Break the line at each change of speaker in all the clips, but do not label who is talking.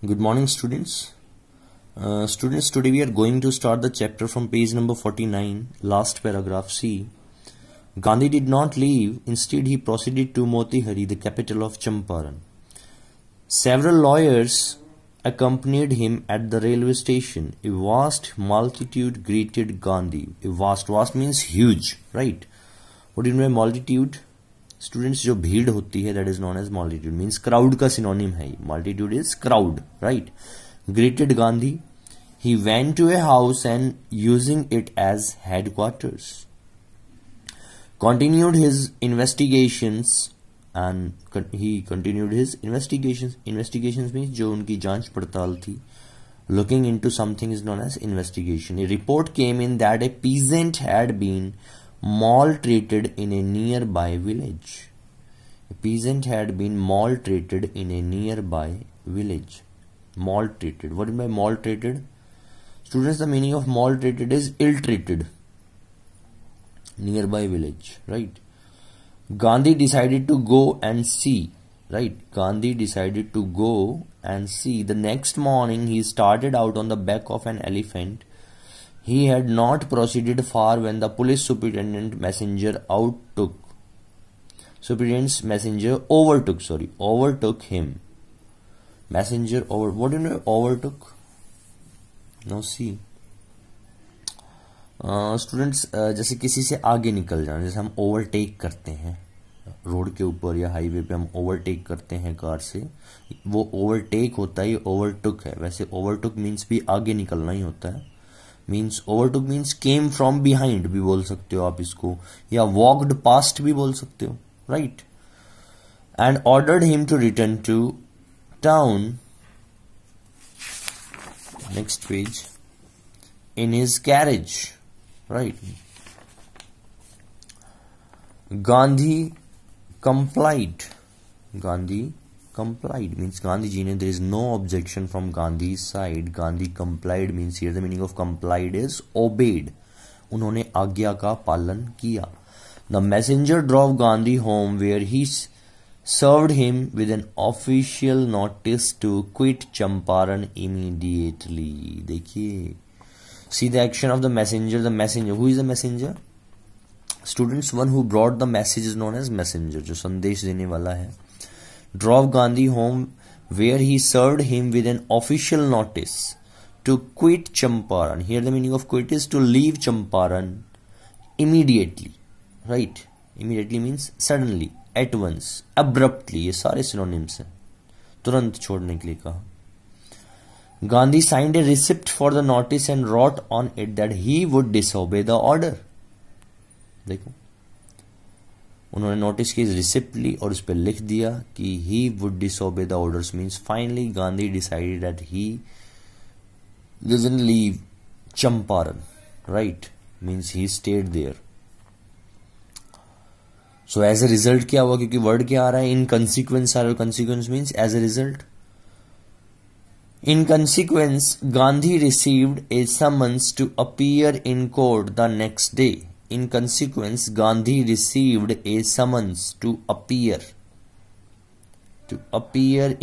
Good morning, students. Students, today we are going to start the chapter from page number 49, last paragraph C. Gandhi did not leave. Instead, he proceeded to Motihari, the capital of Champaran. Several lawyers accompanied him at the railway station. A vast multitude greeted Gandhi. A vast means huge, right? What do you mean by multitude? Students जो भीड़ होती है that is known as multitude means crowd का synonym है multitude is crowd right greeted Gandhi he went to a house and using it as headquarters continued his investigations and he continued his investigations means जो उनकी जांच पड़ताल थी looking into something is known as investigation a report came in that a peasant had been maltreated in a nearby village. A peasant had been maltreated in a nearby village. Maltreated. What do you mean by maltreated? Students, the meaning of maltreated is ill-treated. Nearby village, right? Gandhi decided to go and see. Right? Gandhi decided to go and see. The next morning, he started out on the back of an elephant. He had not proceeded far when the police superintendent messenger overtook him. Messenger over. What do you know? Overtook. Now see. Students, जैसे किसी से आगे निकल जाना, जैसे हम overtake करते हैं रोड के ऊपर या हाईवे पे हम ओवरटेक करते हैं कार से, वो ओवरटेक होता है, ये ओवरटुक है. वैसे ओवरटुक मीन्स भी आगे निकलना ही होता है. Means overtook means came from behind भी बोल सकते हो आप इसको, या वॉकड पास्ट भी बोल सकते हो, right. And ordered him to return to town. Next page. In his carriage, right. Gandhi complied. Gandhi complied means Gandhi ji ne, there is no objection from Gandhi's side. Gandhi complied means here the meaning of complied is obeyed. उन्होंने आज्ञा का पालन किया. The messenger drove Gandhi home where he served him with an official notice to quit Champaran immediately. देखिए, see the action of the messenger. The messenger, who is the messenger? Students, one who brought the message is known as messenger, जो संदेश देने वाला है. Drove Gandhi home where he served him with an official notice to quit Champaran. Here the meaning of quit is to leave Champaran immediately, right? Immediately means suddenly, at once, abruptly. ये सारे synonyms हैं. तुरंत छोड़ने के लिए कहा. Gandhi signed a receipt for the notice and wrote on it that he would disobey the order. देखो, उन्होंने नोटिस की रिसिप्ट ली और उस पर लिख दिया कि he would disobey the orders. Means finally Gandhi decided that he doesn't leave Champaran, right. Means he stayed there. So as a result क्या हुआ, क्योंकि वर्ड क्या आ रहा है, इन कंसिक्वेंस आ रहा है. Consequence means as a result. In consequence Gandhi received a summons to appear in court the next day. In consequence, Gandhi received a summons to appear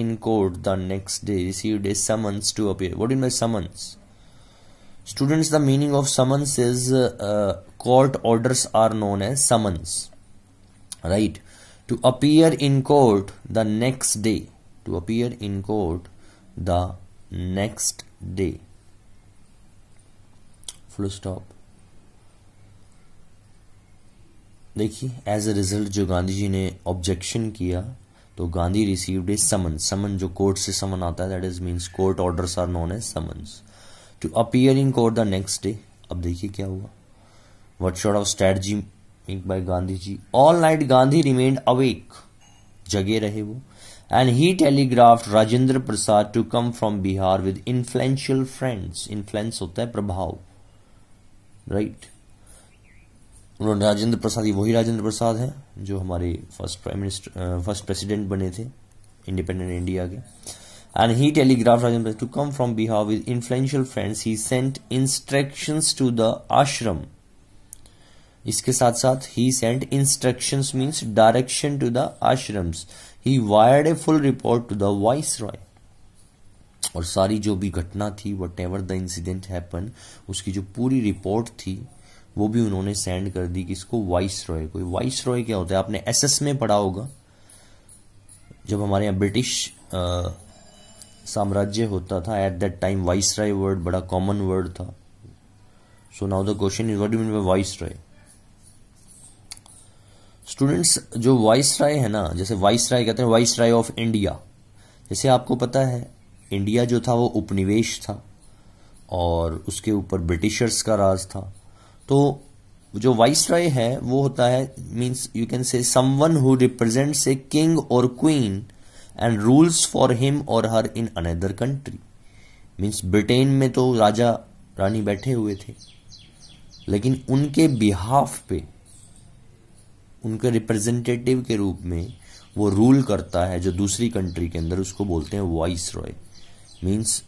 in court the next day. Received a summons to appear. What do you mean by summons? Students, the meaning of summons is court orders are known as summons, right? To appear in court the next day. To appear in court the next day. Full stop. देखिए, as a result जो गांधी जी ने objection किया तो Gandhi received ए समन. समन जो court से summon आता है that is means court orders are known as summons. To appear in court the next day. अब देखिए क्या हुआ. What sort of strategy make by Gandhi ji. All night Gandhi remained awake. जगे रहे वो. And he telegraphed Rajendra Prasad to come from Bihar with influential friends. Influence होता है प्रभाव, राइट. उन्होंने राजेंद्र प्रसाद, ये वही राजेंद्र प्रसाद हैं जो हमारे फर्स्ट प्रेसिडेंट बने थे इंडिपेंडेंट इंडिया के. And he telegraph Rajendra to come from Bihar with influential friends. He sent instructions to the ashram. इसके साथ साथ ही sent instructions means direction to the ashrams. He wired a full report to the viceroy. और सारी जो भी घटना थी, whatever the incident happen, उसकी जो पूरी रिपोर्ट थी वो भी उन्होंने सेंड कर दी किसको, वाइस रॉय को। वाइस रॉय क्या होता है, आपने एसएस में पढ़ा होगा, जब हमारे यहाँ ब्रिटिश साम्राज्य होता था at that time vice Roy word बड़ा कॉमन वर्ड था। So now the question is what do you mean by vice Roy. Students, जो वाइस रॉय है ना, जैसे वाइस रॉय कहते हैं वाइस रॉय ऑफ इंडिया, जैसे आपको पता है इंडिया जो था वो उपनिवेश था और उसके ऊपर ब्रिटिशर्स का राज था। तो जो वाइस रॉय है वो होता है, means you can say someone who represents a king और queen and rules for him और her in another country. Means Britain में तो राजा रानी बैठे हुए थे, लेकिन उनके बिहाफ पे, उनके रिप्रेजेंटेटिव के रूप में वो रूल करता है जो दूसरी कंट्री के अंदर, उसको बोलते हैं वाइस रॉय। मीन्स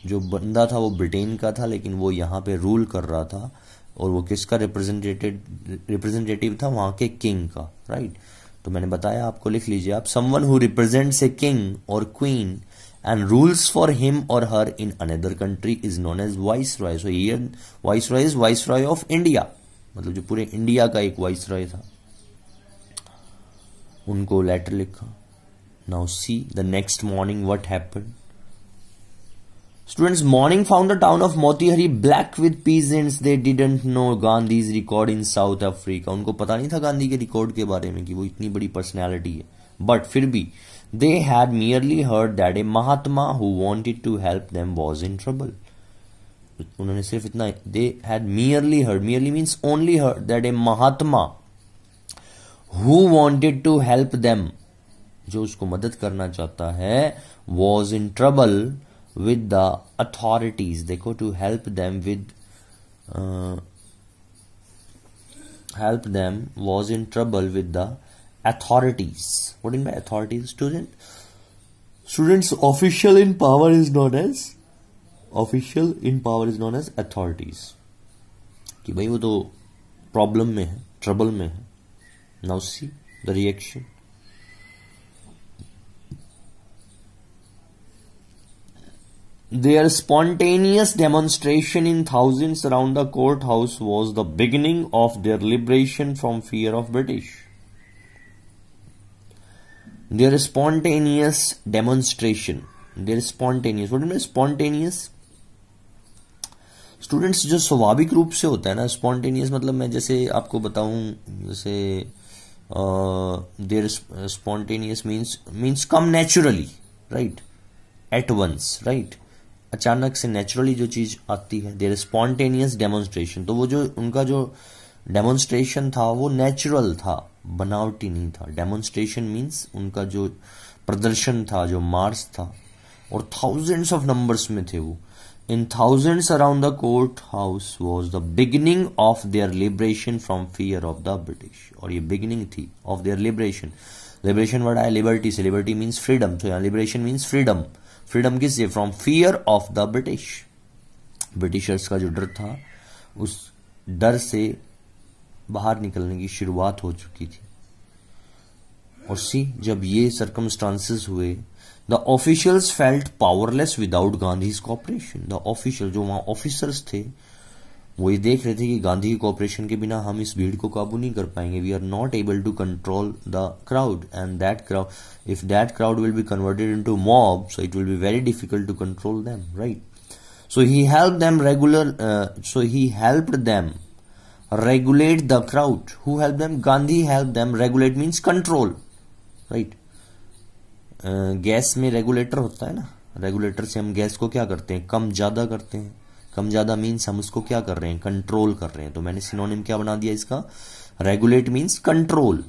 जो बंदा था वो ब्रिटेन का था, लेकिन वो यहाँ पे रूल कर रहा था, और वो किसका रिप्रेजेंटेटिव था, वहां के किंग का, राइट। तो मैंने बताया आपको, लिख लीजिए आप, someone who represents a king और queen and rules for him और her in another country is known as viceroy. So here viceroy is viceroy of India, मतलब जो पूरे इंडिया का एक वाइस रॉय था, उनको लेटर लिखा। Now see the next morning what happened. Students, morning found the town of Motihari black with peasants. They didn't know Gandhi's record in South Africa. उनको पता नहीं था गांधी के रिकॉर्ड के बारे में कि वो इतनी बड़ी पर्सनैलिटी है, बट फिर भी they had merely heard that a Mahatma who wanted to help them was in trouble. उन्होंने सिर्फ इतना, they had merely heard, merely means only heard, that a Mahatma who wanted to help them, जो उसको मदद करना चाहता है, was in trouble with the authorities. देखो, to help them with help them was in trouble with the authorities. What do you mean by authorities, students? Official in power is known as authorities. कि भाई वो तो problem में है, trouble में है। Now see the reaction. Their spontaneous demonstration in thousands around the courthouse was the beginning of their liberation from fear of British. Their spontaneous demonstration. Their spontaneous. What do you mean spontaneous? Students, जो स्वाभाविक रूप से होता है ना, spontaneous मतलब मैं जैसे आपको बताऊं, जैसे their spontaneous means come naturally, right? At once, right? अचानक से नेचुरली जो चीज आती है, देयर स्पॉन्टेनियस डेमोन्स्ट्रेशन। तो वो जो उनका जो डेमोन्स्ट्रेशन था वो नेचुरल था, बनावटी नहीं था। डेमोन्स्ट्रेशन मीन्स उनका जो प्रदर्शन था, जो मार्च था, और थाउजेंड्स ऑफ नंबर्स में थे वो। In thousands around the court house was the beginning of their liberation from fear of the British. और ये बिगिनिंग थी of their liberation. Liberation word आया लिबर्टी से, लिबर्टी मीन्स फ्रीडम। तो यहाँ लिबरेशन मीन्स फ्रीडम। फ्रीडम किससे? From fear of the British. Britishers का जो डर था, उस डर से बाहर निकलने की शुरुआत हो चुकी थी। और सी, जब ये सर्कमस्टांसेस हुए, the officials felt powerless without Gandhi's cooperation. The official, जो वहां ऑफिसर्स थे, वो ये देख रहे थे कि गांधी की कोऑपरेशन के बिना हम इस भीड़ को काबू नहीं कर पाएंगे। We are not able to control the crowd, and that crowd, if that crowd will be converted into mob, so it will be very difficult to control them, right. So he helped them regulate the crowd. Who help them? Gandhi help them regulate means control, right. Gas में regulator होता है ना, regulator से हम gas को क्या करते हैं? कम ज्यादा करते हैं। कम ज्यादा मीन्स हम उसको क्या कर रहे हैं? कंट्रोल कर रहे हैं। तो मैंने सिनोनिम क्या बना दिया इसका? Regulate means control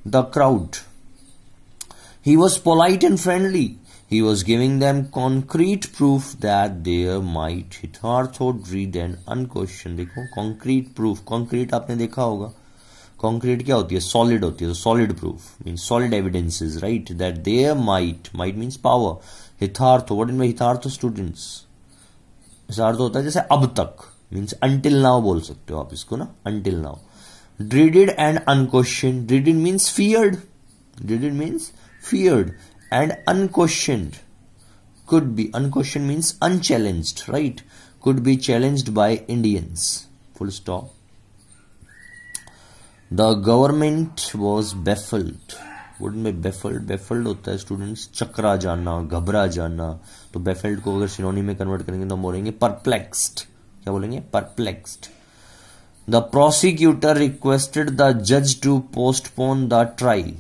the crowd. He was polite and friendly. He was giving them concrete proof that there might hitherto dread and unquestion. देखो, कॉन्क्रीट प्रूफ, कॉन्क्रीट आपने देखा होगा, कॉन्क्रीट क्या होती है? सॉलिड होती है। तो solid proof means solid evidences, right, that there might means power, Hitarth, what इनमें हितार्थ स्टूडेंट्स? इसका अर्थ होता है जैसे अब तक, मीन्स अंटिल नाउ बोल सकते हो आप इसको ना, until now. Dreaded and unquestion. Dreaded means feared, dreaded means feared, and unquestioned could be, unquestioned means unchallenged, right? Could be challenged by Indians, full stop. The government was baffled. Word में baffled होता है students चकरा जाना, घबरा जाना, तो baffled को अगर सिनोनिम में कन्वर्ट करेंगे तो हम बोलेंगे perplexed. क्या बोलेंगे? perplexed. The prosecutor requested the judge to postpone the trial.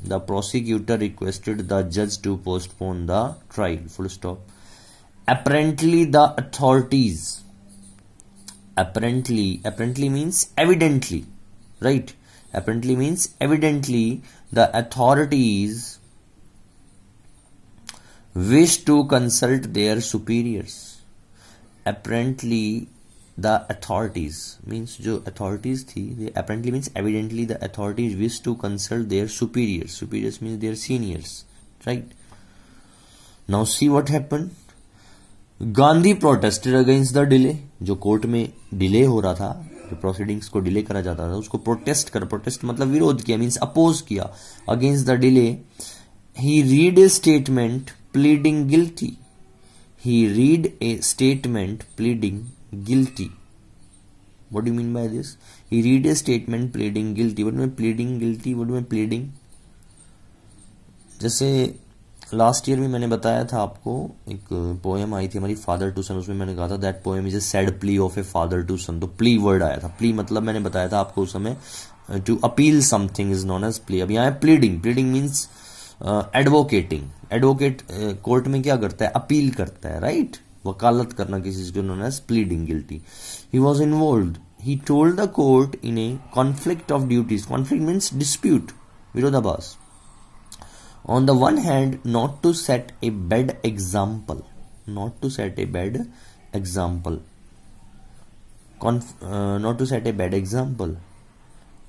The prosecutor requested the judge to postpone the trial. Full stop. Apparently the authorities. Apparently means evidently, right? Apparently means evidently the authorities wish to consult their superiors. Apparently the authorities means जो authorities थी, they apparently means evidently the authorities wish to consult their superiors. Superiors means their seniors, right? Now see what happened. Gandhi protested against the delay. जो court में delay हो रहा था, जो proceedings को delay करा जाता था, उसको प्रोटेस्ट मतलब विरोध किया, मीन्स अपोज किया against the delay. He read A statement pleading guilty. He read A statement pleading guilty. What do you mean by this? He read a statement pleading guilty. What do you mean pleading guilty? What do you mean pleading? जैसे last year में मैंने बताया था आपको, एक poem I थी हमारी father to सन, उसमें मैंने कहा था that poem is a sad plea of a father to son. तो प्ली वर्ड आया था. प्ली मतलब मैंने बताया था आपको उस समय to appeal something is known as plea. अब यहाँ है pleading. Pleading means advocating. Advocate court में क्या करता है? अपील करता है, राइट? वकालत करना किसी चीज को known as pleading guilty. He was involved. He told the court in a conflict of duties. Conflict means dispute, विरोधाभास. On the one hand not to set a bad example. Not to set a bad example. Not to set a bad example.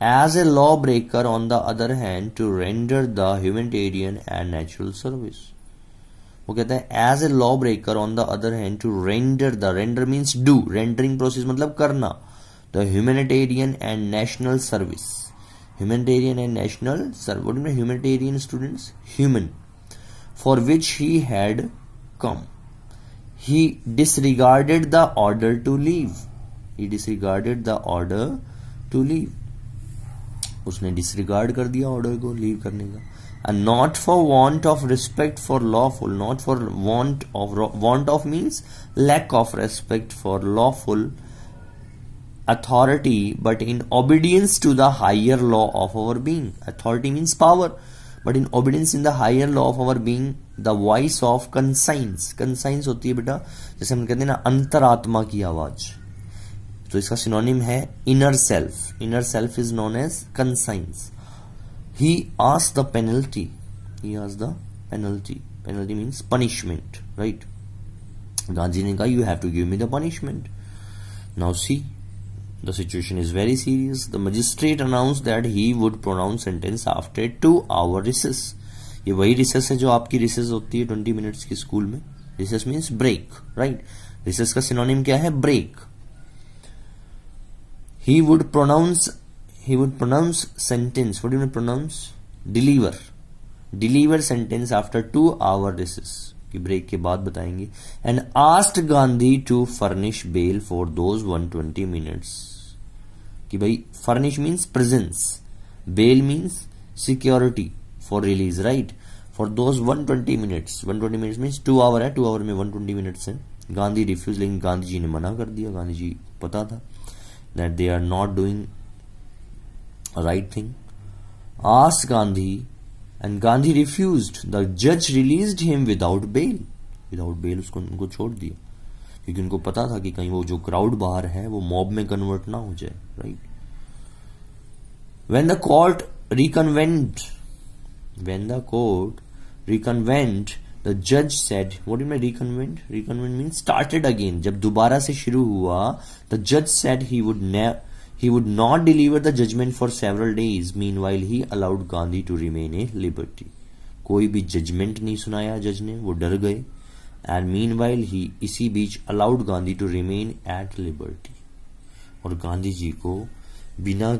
As a law breaker on the other hand to render the humanitarian and natural service. वो कहता है as a law breaker on the other hand to render. The render means do. Rendering process मतलब करना. The humanitarian and national service. Humanitarian and national service. What mean humanitarian students? Human. For which he had come. He disregarded the order to leave. He disregarded the order to leave. उसने disregard कर दिया order को leave करने का. And not for want of respect for lawful. Not for want of means lack of respect for lawful authority, but in obedience to the higher law of our being. Authority means power, but in obedience in the higher law of our being, the voice of conscience. Conscience होती है बेटा, जैसे हम कहते हैं ना अंतरात्मा की आवाज, तो इसका सिनोनिम है inner self. Inner self is known as conscience. He asked the penalty. He asked the penalty. Penalty means punishment, right? Gandhi ne kaha, you have to give me the punishment. Now see, the situation is very serious. The magistrate announced that he would pronounce sentence after 2-hour recess. ये वही recess है जो आपकी recess होती है 20 minutes की school में. Recess means break, right? Recess का synonym क्या है? Break. He would pronounce sentence. What do you mean pronounce? Deliver. Deliver sentence after 2-hour recess. की break के बाद बताएंगे. And asked Gandhi to furnish bail for those 120 minutes. कि भाई furnish means presence. Bail means security for release, right? For those 120 minutes. 120 minutes means 2 hour है. 2 hour में 120 minutes है. Gandhi refused. लेकिन गांधी जी ने मना कर दिया. गांधी जी पता था that they are not doing right thing. Asked Gandhi, and Gandhi refused. The judge released him without bail. Without bail उसको उनको छोड़ दिया, क्योंकि उनको पता था कि कहीं वो जो क्राउड बाहर है वो मॉब में कन्वर्ट ना हो जाए, right? When the court reconvened, the judge said, what do you mean reconvened? Reconvened means started again. जब दोबारा से शुरू हुआ, the judge said he would not deliver the judgment for several days. Meanwhile, he allowed Gandhi to remain a liberty. कोई भी judgment नहीं सुनाया जज ने, वो डर गए. And meanwhile, he इसी बीच allowed Gandhi to remain at liberty. और गांधी जी को बिना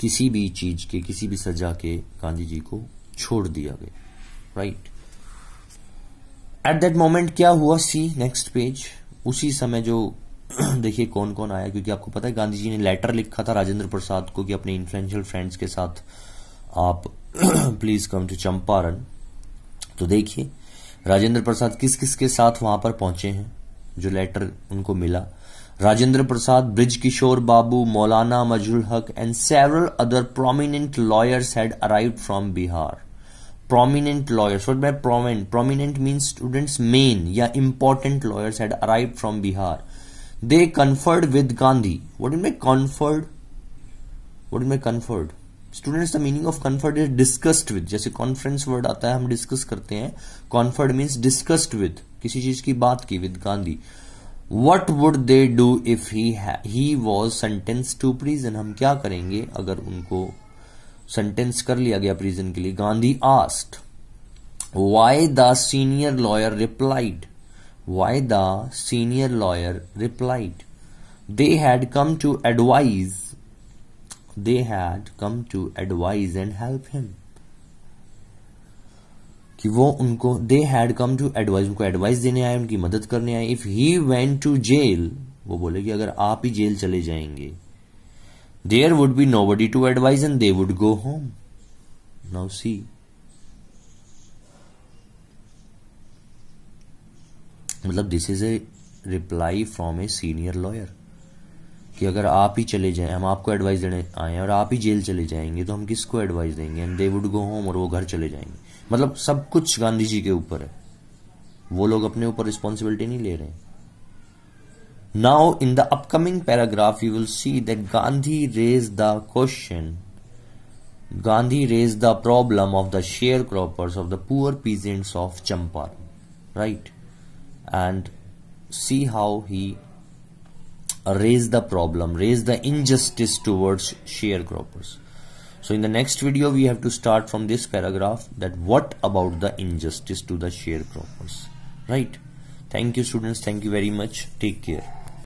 किसी भी चीज के, किसी भी सजा के गांधी जी को छोड़ दिया गया, right? एट दैट मोमेंट क्या हुआ, सी नेक्स्ट पेज। उसी समय जो देखिए कौन कौन आया, क्योंकि आपको पता है गांधी जी ने लेटर लिखा था राजेंद्र प्रसाद को कि अपने इन्फ्लुएंशियल फ्रेंड्स के साथ आप प्लीज कम टू चंपारण। तो देखिए राजेंद्र प्रसाद किस किस के साथ वहां पर पहुंचे हैं, जो लेटर उनको मिला। राजेंद्र प्रसाद, ब्रिज किशोर बाबू, मौलाना मजरुल हक and several other prominent lawyers had arrived from Bihar. Prominent lawyers, what by prominent? Prominent means students main या important lawyers had arrived from Bihar. They conferred with Gandhi. What do you mean conferred? What do you mean conferred? Students, the meaning of conferred is discussed with. जैसे conference word आता है हम discuss करते हैं, conferred means discussed with, किसी चीज की बात की with Gandhi. What would they do if he was sentenced to prison? हम क्या करेंगे अगर उनको सेंटेंस कर लिया गया प्रिजन के लिए? Gandhi asked. Why the senior lawyer replied. Why the senior lawyer replied. They had come to advise. They had come to advise and help him. कि वो उनको they had come to advise, उनको advice देने आए, उनकी मदद करने आए. If he went to jail, वो बोले कि अगर आप ही जेल चले जाएंगे, there would be nobody to advise and they would go home. Now see. मतलब this is a reply from a senior lawyer कि अगर आप ही चले जाएं, हम आपको एडवाइस देने आए हैं और आप ही जेल चले जाएंगे तो हम किसको एडवाइस देंगे? And they would go home, और वो घर चले जाएंगे. मतलब सब कुछ गांधी जी के ऊपर है, वो लोग अपने ऊपर रिस्पॉन्सिबिलिटी नहीं ले रहे. Now in the upcoming paragraph you will see that Gandhi raise the question, Gandhi raised the problem of the sharecroppers, of the poor peasants of Champaran, right? And see how he raised the problem, raised the injustice towards sharecroppers. So in the next video we have to start from this paragraph, that what about the injustice to the sharecroppers, right? Thank you students, thank you very much, take care.